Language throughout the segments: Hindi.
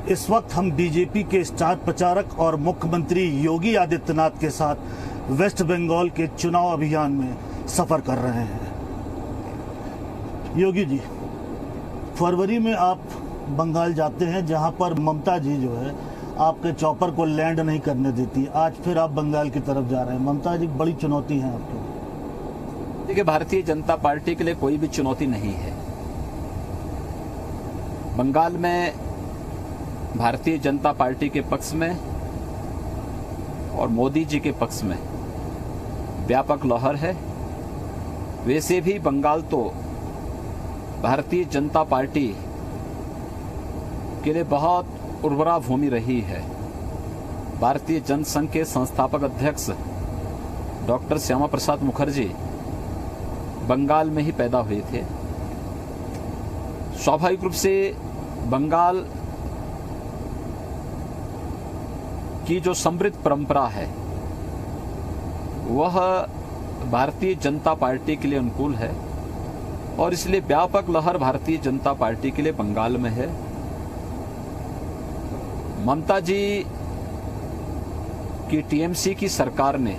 इस वक्त हम बीजेपी के स्टार प्रचारक और मुख्यमंत्री योगी आदित्यनाथ के साथ वेस्ट बंगाल के चुनाव अभियान में सफर कर रहे हैं। योगी जी, फरवरी में आप बंगाल जाते हैं जहां पर ममता जी जो है आपके चॉपर को लैंड नहीं करने देती। आज फिर आप बंगाल की तरफ जा रहे हैं। ममता जी बड़ी चुनौती है आपको। देखिए, भारतीय जनता पार्टी के लिए कोई भी चुनौती नहीं है। बंगाल में भारतीय जनता पार्टी के पक्ष में और मोदी जी के पक्ष में व्यापक लहर है। वैसे भी बंगाल तो भारतीय जनता पार्टी के लिए बहुत उर्वरा भूमि रही है। भारतीय जनसंघ के संस्थापक अध्यक्ष डॉक्टर श्यामा प्रसाद मुखर्जी बंगाल में ही पैदा हुए थे। स्वाभाविक रूप से बंगाल की जो समृद्ध परंपरा है वह भारतीय जनता पार्टी के लिए अनुकूल है और इसलिए व्यापक लहर भारतीय जनता पार्टी के लिए बंगाल में है। ममता जी की टीएमसी की सरकार ने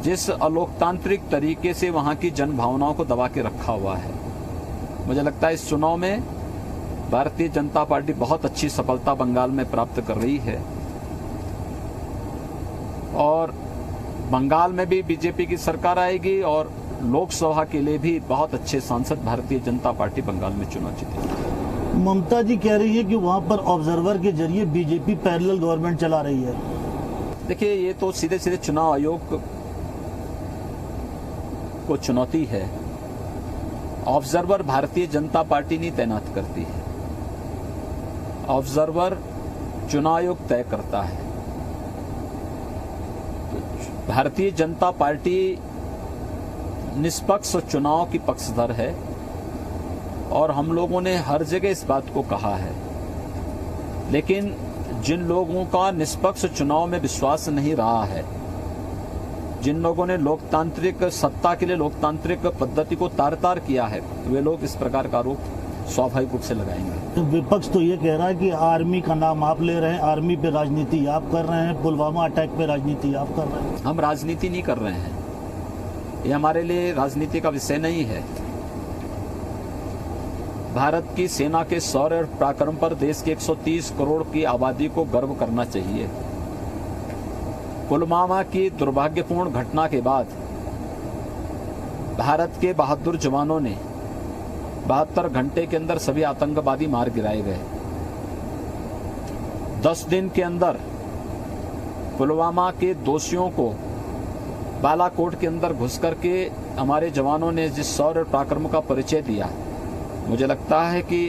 जिस अलोकतांत्रिक तरीके से वहां की जन भावनाओं को दबा के रखा हुआ है, मुझे लगता है इस चुनाव में भारतीय जनता पार्टी बहुत अच्छी सफलता बंगाल में प्राप्त कर रही है और बंगाल में भी बीजेपी की सरकार आएगी और लोकसभा के लिए भी बहुत अच्छे सांसद भारतीय जनता पार्टी बंगाल में चुनाव जीतेगी। ममता जी कह रही है कि वहां पर ऑब्जर्वर के जरिए बीजेपी पैरेलल गवर्नमेंट चला रही है। देखिए, ये तो सीधे सीधे चुनाव आयोग को चुनौती है। ऑब्जर्वर भारतीय जनता पार्टी नहीं तैनात करती है। ऑब्जर्वर चुनाव आयोग तय करता है। भारतीय जनता पार्टी निष्पक्ष चुनाव की पक्षधर है और हम लोगों ने हर जगह इस बात को कहा है। लेकिन जिन लोगों का निष्पक्ष चुनाव में विश्वास नहीं रहा है, जिन लोगों ने लोकतांत्रिक सत्ता के लिए लोकतांत्रिक पद्धति को तार-तार किया है, वे लोग इस प्रकार का आरोप स्वाभाविक रूप से लगाएंगे। तो विपक्ष तो ये कह रहा है कि आर्मी का नाम आप ले रहे हैं, आर्मी पे राजनीति आप कर रहे हैं, पुलवामा अटैक पे राजनीति आप कर रहे हैं। हम राजनीति नहीं कर रहे हैं, ये हमारे लिए राजनीति का विषय नहीं है। भारत की सेना के शौर्य और पराक्रम पर देश के 130 करोड़ की आबादी को गर्व करना चाहिए। पुलवामा की दुर्भाग्यपूर्ण घटना के बाद भारत के बहादुर जवानों ने 72 घंटे के अंदर सभी आतंकवादी मार गिराए गए। 10 दिन के अंदर पुलवामा के दोषियों को बालाकोट के अंदर घुस करके हमारे जवानों ने जिस शौर्य और पराक्रम का परिचय दिया, मुझे लगता है कि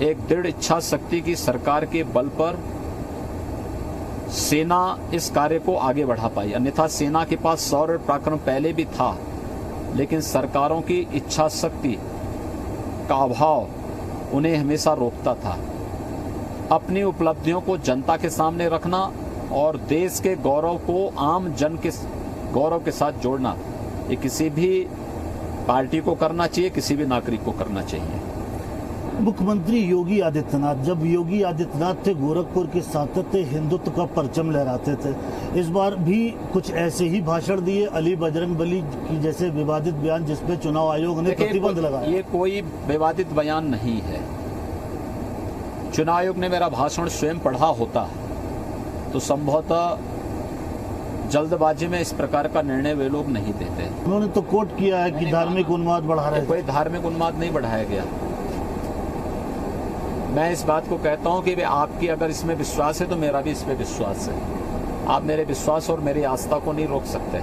एक दृढ़ इच्छा शक्ति की सरकार के बल पर सेना इस कार्य को आगे बढ़ा पाई। अन्यथा सेना के पास शौर्य और पराक्रम पहले भी था, लेकिन सरकारों की इच्छा शक्ति का अभाव उन्हें हमेशा रोकता था। अपनी उपलब्धियों को जनता के सामने रखना और देश के गौरव को आम जन के गौरव के साथ जोड़ना, ये किसी भी पार्टी को करना चाहिए, किसी भी नागरिक को करना चाहिए। मुख्यमंत्री योगी आदित्यनाथ, जब योगी आदित्यनाथ थे गोरखपुर के सातत्य हिंदुत्व का परचम लहराते थे। इस बार भी कुछ ऐसे ही भाषण दिए, अली बजरंगबली की जैसे विवादित बयान जिसपे चुनाव आयोग ने प्रतिबंध लगाया। ये कोई विवादित बयान नहीं है। चुनाव आयोग ने मेरा भाषण स्वयं पढ़ा होता तो संभवतः जल्दबाजी में इस प्रकार का निर्णय वे लोग नहीं देते। उन्होंने तो कोट किया है कि धार्मिक उन्माद बढ़ा रहे। कोई धार्मिक उन्माद नहीं बढ़ाया गया। मैं इस बात को कहता हूं कि आपकी अगर इसमें विश्वास है तो मेरा भी इसमें विश्वास है। आप मेरे विश्वास और मेरी आस्था को नहीं रोक सकते।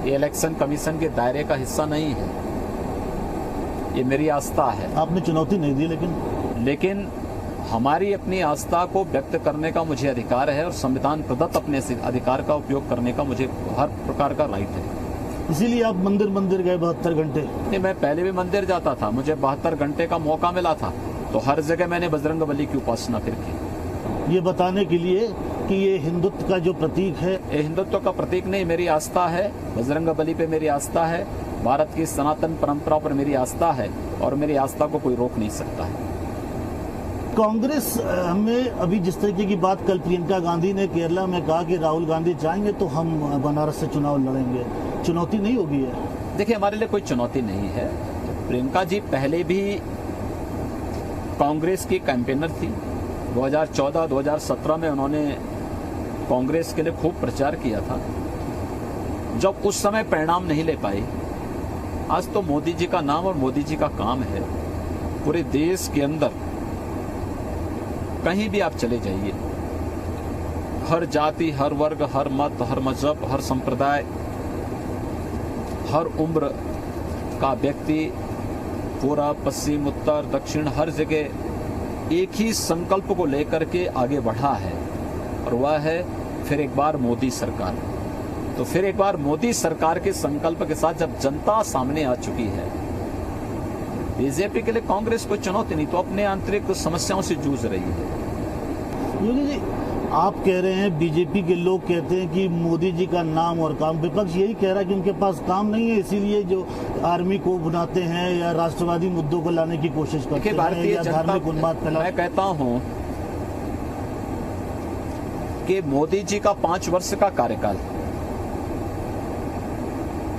ये इलेक्शन कमीशन के दायरे का हिस्सा नहीं है, ये मेरी आस्था है। आपने चुनौती नहीं दी, लेकिन हमारी अपनी आस्था को व्यक्त करने का मुझे अधिकार है और संविधान प्रदत्त अपने अधिकार का उपयोग करने का मुझे हर प्रकार का राइट है। इसीलिए आप मंदिर गए 72 घंटे? नहीं, मैं पहले भी मंदिर जाता था, मुझे 72 घंटे का मौका मिला था तो हर जगह मैंने बजरंगबली की उपासना फिर की। ये बताने के लिए कि ये हिंदुत्व का जो प्रतीक है। ये हिंदुत्व का प्रतीक नहीं, मेरी आस्था है। बजरंगबली पे मेरी आस्था है, भारत की सनातन परंपरा पर मेरी आस्था है और मेरी आस्था को कोई रोक नहीं सकता है। कांग्रेस में अभी जिस तरीके की बात कल प्रियंका गांधी ने केरला में कहा कि राहुल गांधी चाहेंगे तो हम बनारस से चुनाव लड़ेंगे, चुनौती नहीं होगी है? देखिए, हमारे लिए कोई चुनौती नहीं है। प्रियंका जी पहले भी कांग्रेस की कैंपेनर थी। 2014-2017 में उन्होंने कांग्रेस के लिए खूब प्रचार किया था। जब उस समय परिणाम नहीं ले पाए, आज तो मोदी जी का नाम और मोदी जी का काम है। पूरे देश के अंदर कहीं भी आप चले जाइए, हर जाति, हर वर्ग, हर मत, हर मजहब, हर संप्रदाय, हर उम्र का व्यक्ति पूर्व, पश्चिम, उत्तर, दक्षिण, हर जगह एक ही संकल्प को लेकर के आगे बढ़ा है, और वह है फिर एक बार मोदी सरकार। तो फिर एक बार मोदी सरकार के संकल्प के साथ जब जनता सामने आ चुकी है, बीजेपी के लिए कांग्रेस कोई चुनौती नहीं, तो अपने आंतरिक समस्याओं से जूझ रही है। योगी जी, आप कह रहे हैं, बीजेपी के लोग कहते हैं कि मोदी जी का नाम और काम, विपक्ष यही कह रहा है कि उनके पास काम नहीं है, इसीलिए जो आर्मी को बुलाते हैं या राष्ट्रवादी मुद्दों को लाने की कोशिश करते हैं या धार्मिक उन्माद फैला। मैं कहता हूं कि मोदी जी का 5 वर्ष का कार्यकाल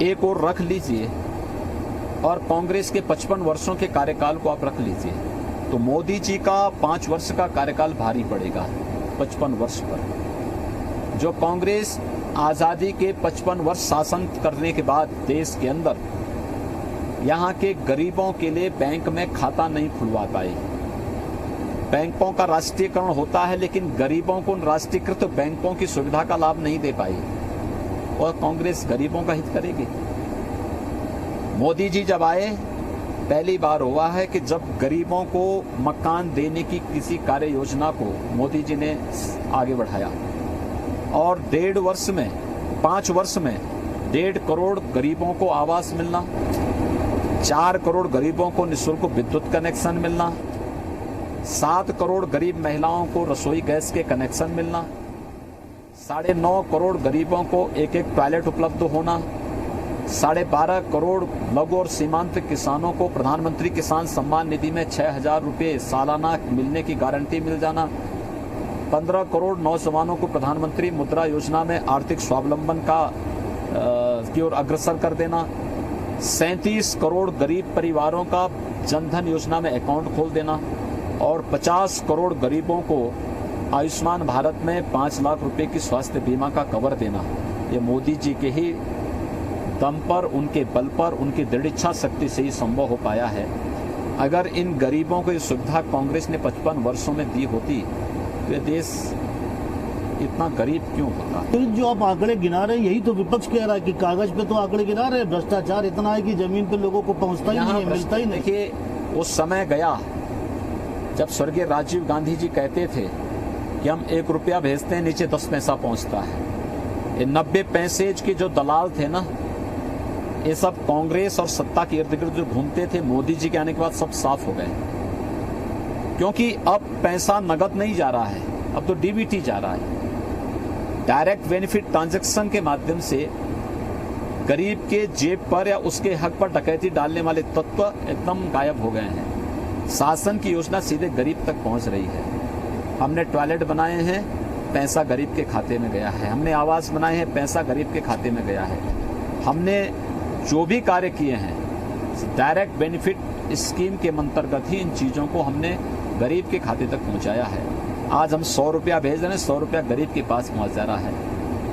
एक और रख लीजिए और कांग्रेस के 55 वर्षों के कार्यकाल को आप रख लीजिए, तो मोदी जी का 5 वर्ष का कार्यकाल भारी पड़ेगा 55 वर्ष पर। जो कांग्रेस आजादी के 55 वर्ष शासन करने के बाद देश के अंदर यहाँ के गरीबों के लिए बैंक में खाता नहीं खुलवा पाई। बैंकों का राष्ट्रीयकरण होता है, लेकिन गरीबों को राष्ट्रीयकृत बैंकों की सुविधा का लाभ नहीं दे पाई, और कांग्रेस गरीबों का हित करेगी। मोदी जी जब आए, पहली बार हुआ है कि जब गरीबों को मकान देने की किसी कार्य योजना को मोदी जी ने आगे बढ़ाया, और 5 वर्ष में 1.5 करोड़ गरीबों को आवास मिलना, 4 करोड़ गरीबों को निःशुल्क विद्युत कनेक्शन मिलना, 7 करोड़ गरीब महिलाओं को रसोई गैस के कनेक्शन मिलना, 9.5 करोड़ गरीबों को एक टॉयलेट उपलब्ध होना, 12.5 करोड़ लघु और सीमांत किसानों को प्रधानमंत्री किसान सम्मान निधि में 6,000 रुपये सालाना मिलने की गारंटी मिल जाना, 15 करोड़ नौजवानों को प्रधानमंत्री मुद्रा योजना में आर्थिक स्वावलंबन की ओर अग्रसर कर देना, 37 करोड़ गरीब परिवारों का जनधन योजना में अकाउंट खोल देना, और 50 करोड़ गरीबों को आयुष्मान भारत में 5 लाख रुपए की स्वास्थ्य बीमा का कवर देना। ये मोदी जी के ही दम पर, उनके बल पर, उनकी दृढ़ इच्छा शक्ति से ही संभव हो पाया है। अगर इन गरीबों को ये सुविधा कांग्रेस ने 55 वर्षों में दी होती तो ये देश इतना गरीब क्यों होता? तो जो आप आंकड़े गिना रहे हैं, यही तो विपक्ष कह रहा है कि कागज पे तो आंकड़े गिना रहे हैं, भ्रष्टाचार इतना है कि जमीन पे लोगों को पहुंचता ही नहीं, मिलता ही नहीं। देखिए, उस समय गया जब स्वर्गीय राजीव गांधी जी कहते थे कि हम 1 रुपया भेजते हैं, नीचे 10 पैसा पहुंचता है। ये 90 पैसे के जो दलाल थे ना, ये सब कांग्रेस और सत्ता के इर्द गिर्द जो घूमते थे, मोदी जी के आने के बाद सब साफ हो गए, क्योंकि अब पैसा नगद नहीं जा रहा है, अब तो डीबीटी जा रहा है। डायरेक्ट बेनिफिट ट्रांजैक्शन के माध्यम से गरीब के जेब पर या उसके हक पर डकैती डालने वाले तत्व एकदम गायब हो गए हैं। शासन की योजना सीधे गरीब तक पहुंच रही है। हमने टॉयलेट बनाए हैं, पैसा गरीब के खाते में गया है। हमने आवास बनाए हैं, पैसा गरीब के खाते में गया है। हमने जो भी कार्य किए हैं, डायरेक्ट बेनिफिट स्कीम के अंतर्गत ही इन चीज़ों को हमने गरीब के खाते तक पहुंचाया है। आज हम 100 रुपया भेज रहे हैं, 100 रुपया गरीब के पास पहुंच जा रहा है।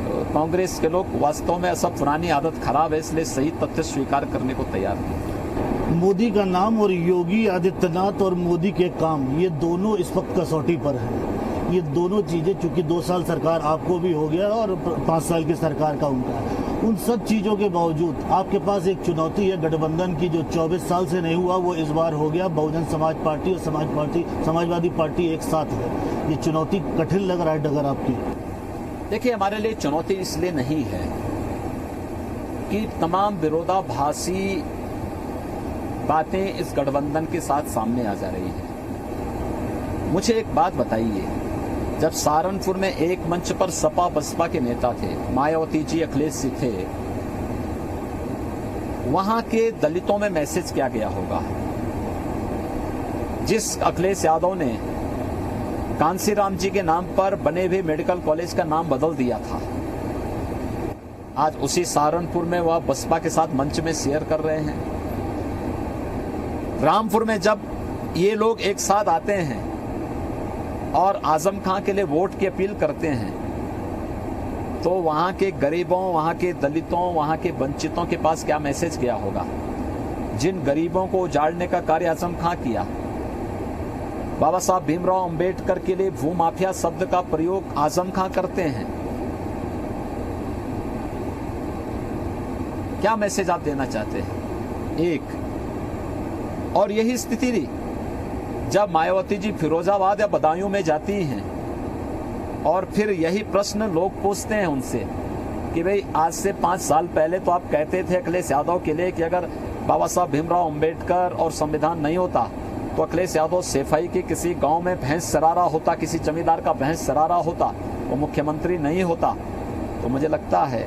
तो कांग्रेस के लोग वास्तव में सब पुरानी आदत खराब है, इसलिए सही तथ्य स्वीकार करने को तैयार नहीं। मोदी का नाम और योगी आदित्यनाथ और मोदी के काम, ये दोनों इस वक्त कसौटी पर है। ये दोनों चीजें, चूंकि 2 साल सरकार आपको भी हो गया और 5 साल की सरकार का उनका है, उन सब चीजों के बावजूद आपके पास एक चुनौती है गठबंधन की, जो 24 साल से नहीं हुआ वो इस बार हो गया। बहुजन समाज पार्टी और समाजवादी पार्टी एक साथ है। ये चुनौती कठिन लग रहा है डगर आपकी? देखिए, हमारे लिए चुनौती इसलिए नहीं है कि तमाम विरोधाभासी बातें इस गठबंधन के साथ सामने आ जा रही हैं। मुझे एक बात बताइए, जब सहारनपुर में एक मंच पर सपा बसपा के नेता थे, मायावती जी, अखिलेश जी थे, वहां के दलितों में मैसेज क्या गया होगा? जिस अखिलेश यादव ने कांसीराम जी के नाम पर बने हुए मेडिकल कॉलेज का नाम बदल दिया था। आज उसी सहारनपुर में वह बसपा के साथ मंच में शेयर कर रहे हैं। रामपुर में जब ये लोग एक साथ आते हैं और आजम खां के लिए वोट की अपील करते हैं, तो वहां के गरीबों, वहां के दलितों, वहां के वंचितों के पास क्या मैसेज गया होगा? जिन गरीबों को उजाड़ने का कार्य आजम खां किया, बाबा साहब भीमराव अंबेडकर के लिए भूमाफिया शब्द का प्रयोग आजम खां करते हैं। क्या मैसेज आप देना चाहते हैं? एक और यही स्थिति थी जब मायावती जी फिरोजाबाद या बदायूं में जाती हैं और फिर यही प्रश्न लोग पूछते हैं उनसे कि भाई आज से 5 साल पहले तो आप कहते थे अखिलेश यादव के लिए कि अगर बाबा साहब भीमराव अंबेडकर और संविधान नहीं होता तो अखिलेश यादव सेफाई के किसी गांव में भैंस चरारा होता, किसी जमींदार का भैंस चरारा होता, वो मुख्यमंत्री नहीं होता। तो मुझे लगता है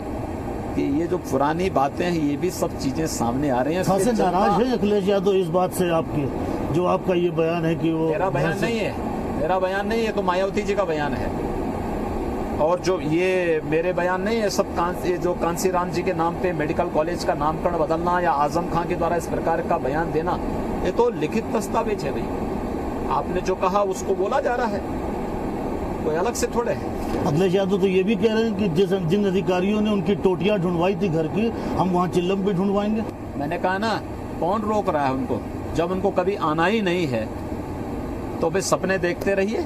कि ये जो पुरानी बातें हैं, ये भी सब चीजें सामने आ रही हैं। खासे नाराज है अखिलेश यादव इस बात से आपके, जो आपका ये बयान है कि वो मेरा बयान नहीं है, मेरा बयान नहीं है, तो मायावती जी का बयान है। और जो ये मेरे बयान नहीं है, सब जो कांसीराम जी के नाम पे मेडिकल कॉलेज का नामकरण बदलना या आजम खां के द्वारा इस प्रकार का बयान देना, ये तो लिखित दस्तावेज है भाई। आपने जो कहा उसको बोला जा रहा है, कोई अलग से थोड़े है। अखिलेश यादव तो ये भी कह रहे हैं कि जिन अधिकारियों ने उनकी टोटियां ढूंढवाई थी घर की, हम वहाँ चिल्लम भी ढूंढवाएंगे। मैंने कहा ना, कौन रोक रहा है उनको? जब उनको कभी आना ही नहीं है तो वे सपने देखते रहिए।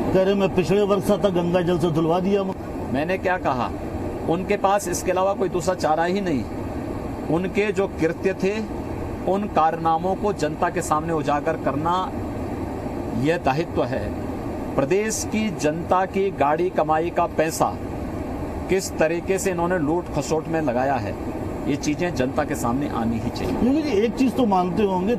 कह रहे मैं पिछड़े वर्ग सा था, गंगा जल से धुलवा दिया। मैंने क्या कहा? उनके पास इसके अलावा कोई दूसरा चारा ही नहीं। उनके जो कृत्य थे, उन कारनामों को जनता के सामने उजागर करना यह दायित्व है। प्रदेश की जनता की गाड़ी कमाई का पैसा किस तरीके से इन्होंने लूट खसोट में लगाया है, ये चीजें जनता के सामने आनी ही चाहिए। लेकिन एक चीज तो मानते होंगे,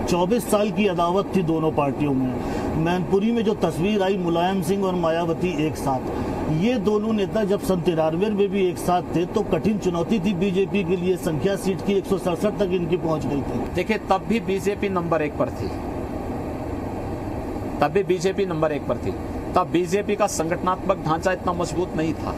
24 साल की अदावत थी दोनों पार्टियों में। मैनपुरी में जो तस्वीर आई मुलायम सिंह और मायावती एक साथ, ये दोनों नेता जब 93 में भी एक साथ थे तो कठिन चुनौती थी बीजेपी के लिए। संख्या सीट की 167 तक इनकी पहुंच गई थी। देखिए, तब भी बीजेपी नंबर 1 पर थी, तब भी बीजेपी नंबर 1 पर थी। तब बीजेपी का संगठनात्मक ढांचा इतना मजबूत नहीं था।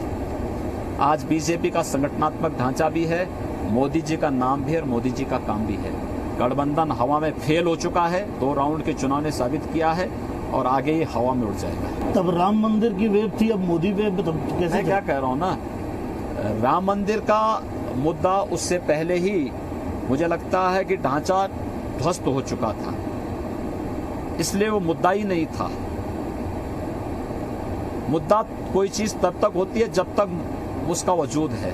आज बीजेपी का संगठनात्मक ढांचा भी है, मोदी जी का नाम भी है और मोदी जी का काम भी है। गठबंधन हवा में फेल हो चुका है, 2 राउंड के चुनाव ने साबित किया है, और आगे ये हवा में उड़ जाएगा। तब राम मंदिर की वेव थी, अब मोदी वेव। कैसे? मैं क्या कह रहा हूँ ना, राम मंदिर का मुद्दा उससे पहले ही मुझे लगता है कि ढांचा ध्वस्त हो चुका था, इसलिए वो मुद्दा ही नहीं था। मुद्दा कोई चीज तब तक होती है जब तक उसका वजूद है।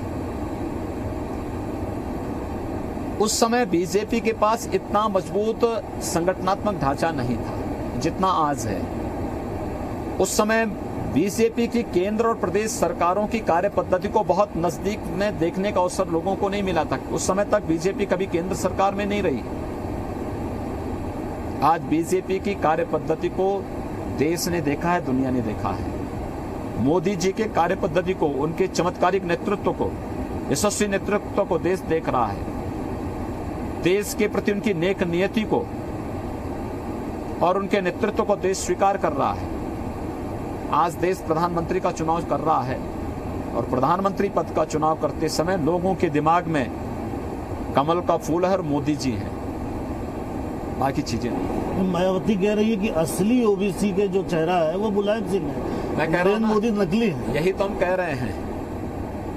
उस समय बीजेपी के पास इतना मजबूत संगठनात्मक ढांचा नहीं था जितना आज है। उस समय बीजेपी की केंद्र और प्रदेश सरकारों की कार्य पद्धति को बहुत नजदीक में देखने का अवसर लोगों को नहीं मिला था। उस समय तक बीजेपी कभी केंद्र सरकार में नहीं रही। आज बीजेपी की कार्य पद्धति को देश ने देखा है, दुनिया ने देखा है। मोदी जी के कार्य पद्धति को, उनके चमत्कारिक नेतृत्व को, यशस्वी नेतृत्व को देश देख रहा है। देश के प्रति उनकी नेक नियति को और उनके नेतृत्व को देश स्वीकार कर रहा है। आज देश प्रधानमंत्री का चुनाव कर रहा है और प्रधानमंत्री पद का चुनाव करते समय लोगों के दिमाग में कमल का फूल है और मोदी जी हैं, बाकी चीजें नहीं। मायावती कह रही है कि असली ओबीसी के जो चेहरा है वो मुलायम सिंह है, मैं कह रहा हूं मोदी नकली है। यही तो हम कह रहे हैं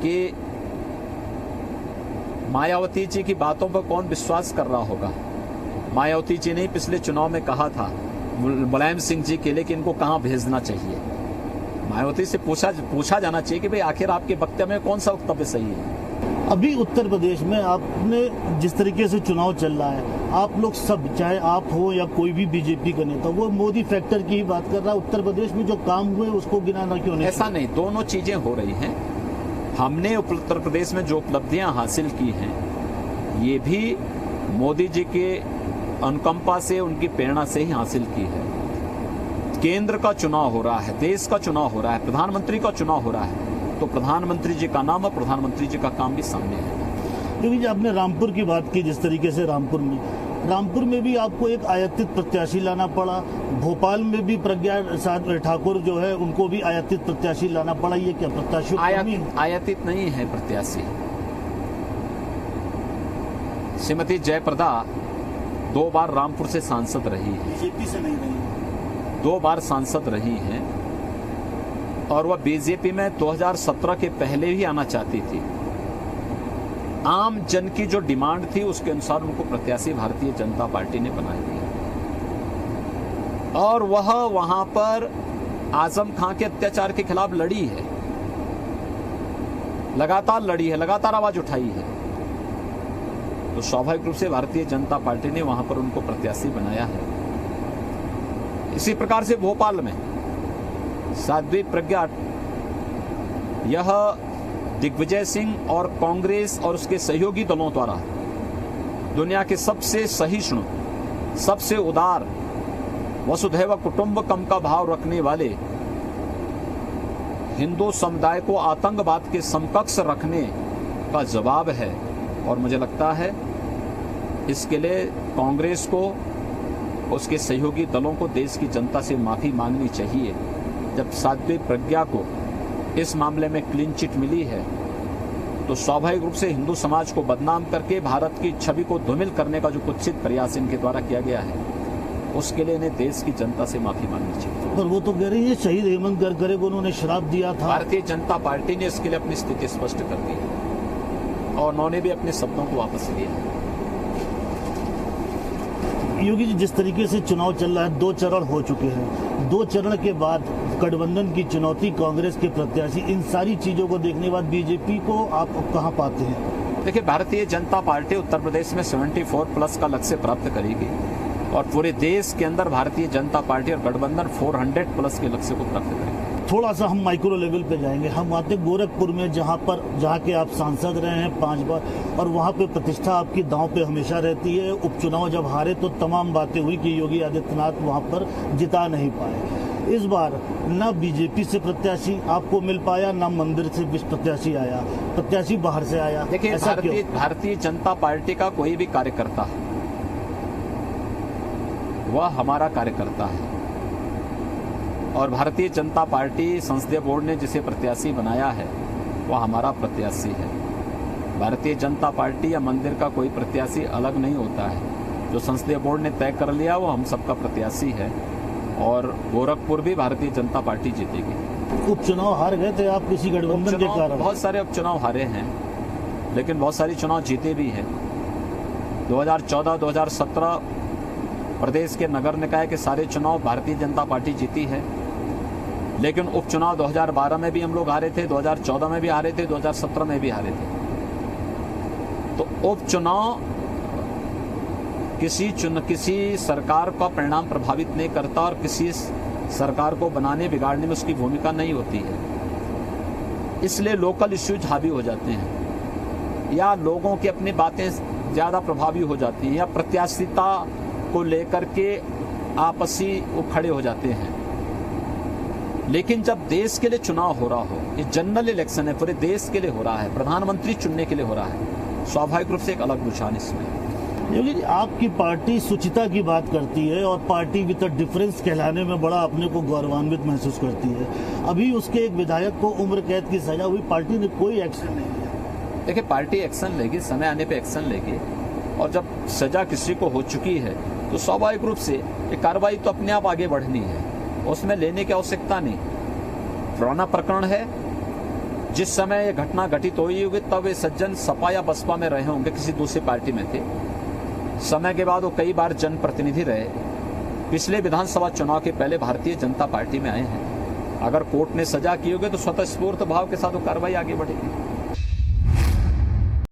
कि मायावती जी की बातों पर कौन विश्वास कर रहा होगा। मायावती जी ने पिछले चुनाव में कहा था मुलायम सिंह जी के लिए कि इनको कहां भेजना चाहिए। मायावती से पूछा जाना चाहिए कि भाई आखिर आपके वक्तव्य में कौन सा वक्तव्य सही है। अभी उत्तर प्रदेश में आपने जिस तरीके से चुनाव चल रहा है, आप लोग सब, चाहे आप हो या कोई भी बीजेपी का नेता, वो मोदी फैक्टर की ही बात कर रहा है। उत्तर प्रदेश में जो काम हुए उसको गिनाना क्यों नहीं? ऐसा नहीं, दोनों चीजें हो रही हैं। हमने उत्तर प्रदेश में जो उपलब्धियां हासिल की हैं, ये भी मोदी जी के अनुकंपा से, उनकी प्रेरणा से ही हासिल की है। केंद्र का चुनाव हो रहा है, देश का चुनाव हो रहा है, प्रधानमंत्री का चुनाव हो रहा है, तो प्रधानमंत्री जी का नाम और प्रधानमंत्री जी का काम भी सामने है। क्योंकि आपने रामपुर की बात की, जिस तरीके से रामपुर में रामपुर में भी आपको एक आयातित प्रत्याशी लाना पड़ा, भोपाल में भी प्रज्ञा ठाकुर जो है उनको भी आयातित प्रत्याशी लाना पड़ा। ये क्या प्रत्याशी आयातित नहीं है प्रत्याशी। श्रीमती जयप्रदा 2 बार रामपुर से सांसद रही है, बीजेपी से नहीं रही, 2 बार सांसद रही हैं और वह बीजेपी में 2017 के पहले ही आना चाहती थी। आम जन की जो डिमांड थी उसके अनुसार उनको प्रत्याशी भारतीय जनता पार्टी ने बना दिया और वह वहां पर आजम खां के अत्याचार के खिलाफ लड़ी है, लगातार लड़ी है, लगातार आवाज उठाई है। तो स्वाभाविक रूप से भारतीय जनता पार्टी ने वहां पर उनको प्रत्याशी बनाया है। इसी प्रकार से भोपाल में साध्वी प्रज्ञा, यह दिग्विजय सिंह और कांग्रेस और उसके सहयोगी दलों द्वारा दुनिया के सबसे सहिष्णु, सबसे उदार, वसुधैव कुटुंबकम का भाव रखने वाले हिंदू समुदाय को आतंकवाद के समकक्ष रखने का जवाब है। और मुझे लगता है इसके लिए कांग्रेस को, उसके सहयोगी दलों को देश की जनता से माफी मांगनी चाहिए। जब साध्वी प्रज्ञा को इस मामले में क्लीन चिट मिली है तो स्वाभाविक रूप से हिंदू समाज को बदनाम करके भारत की छवि को धूमिल करने का जो कुत्सित प्रयास इनके द्वारा किया गया है उसके लिए इन्हें देश की जनता से माफी मांगनी चाहिए। पर वो तो कह रही है शहीद हेमंत करकरे को उन्होंने श्राप दिया था। भारतीय जनता पार्टी ने इसके लिए अपनी स्थिति स्पष्ट कर दी है और उन्होंने भी अपने शब्दों को वापस लिया है। योगी जी, जिस तरीके से चुनाव चल रहा है, 2 चरण हो चुके हैं, 2 चरण के बाद गठबंधन की चुनौती, कांग्रेस के प्रत्याशी, इन सारी चीजों को देखने के बाद बीजेपी को आप कहां पाते हैं? देखिए, भारतीय जनता पार्टी उत्तर प्रदेश में 74+ का लक्ष्य प्राप्त करेगी और पूरे देश के अंदर भारतीय जनता पार्टी और गठबंधन 400+ के लक्ष्य को प्राप्त करेगी। थोड़ा सा हम माइक्रो लेवल पे जाएंगे। हम आते गोरखपुर में, जहाँ के आप सांसद रहे हैं 5 बार और वहाँ पे प्रतिष्ठा आपकी दांव पे हमेशा रहती है। उपचुनाव जब हारे तो तमाम बातें हुई कि योगी आदित्यनाथ वहाँ पर जिता नहीं पाए। इस बार न बीजेपी से प्रत्याशी आपको मिल पाया, न मंदिर से प्रत्याशी आया, प्रत्याशी बाहर से आया। देखिए, भारतीय जनता पार्टी का कोई भी कार्यकर्ता वह हमारा कार्यकर्ता है और भारतीय जनता पार्टी संसदीय बोर्ड ने जिसे प्रत्याशी बनाया है वह हमारा प्रत्याशी है। भारतीय जनता पार्टी या मंदिर का कोई प्रत्याशी अलग नहीं होता है। जो संसदीय बोर्ड ने तय कर लिया वो हम सबका प्रत्याशी है और गोरखपुर भी भारतीय जनता पार्टी जीतेगी। उपचुनाव हार गए थे आप किसी गठबंधन के कारण? बहुत सारे उपचुनाव हारे हैं लेकिन बहुत सारी चुनाव जीते भी हैं। 2014, 2017 प्रदेश के नगर निकाय के सारे चुनाव भारतीय जनता पार्टी जीती है, लेकिन उपचुनाव 2012 में भी हम लोग हारे थे, 2014 में भी हारे थे, 2017 में भी हारे थे। तो उपचुनाव किसी सरकार का परिणाम प्रभावित नहीं करता और किसी सरकार को बनाने बिगाड़ने में उसकी भूमिका नहीं होती है। इसलिए लोकल इश्यूज हावी हो जाते हैं या लोगों की अपनी बातें ज्यादा प्रभावी हो जाती हैं या प्रत्याशिता को लेकर के आपसी वो खड़े हो जाते हैं। लेकिन जब देश के लिए चुनाव हो रहा हो, ये जनरल इलेक्शन है, पूरे देश के लिए हो रहा है, प्रधानमंत्री चुनने के लिए हो रहा है, स्वाभाविक रूप से एक अलग रुझान इसमें। योगी जी, आपकी पार्टी शुचिता की बात करती है और पार्टी विद अ डिफरेंस कहलाने में बड़ा अपने को गौरवान्वित महसूस करती है। अभी उसके एक विधायक को उम्र कैद की सजा हुई, पार्टी ने कोई एक्शन नहीं लिया। देखिए, पार्टी एक्शन लेगी, समय आने पे एक्शन लेगी और जब सजा किसी को हो चुकी है तो स्वाभाविक रूप से ये कार्रवाई तो अपने आप आगे बढ़नी है, उसमें लेने की आवश्यकता नहीं। पुराना प्रकरण है, जिस समय ये घटना घटित हुई होगी तब ये सज्जन सपा या बसपा में रहे होंगे, किसी दूसरी पार्टी में थे। समय के बाद वो कई बार जनप्रतिनिधि रहे, पिछले विधानसभा चुनाव के पहले भारतीय जनता पार्टी में आए हैं। अगर कोर्ट ने सजा की होगी तो स्वतःस्फूर्त भाव के साथ वो कार्रवाई आगे बढ़ेगी।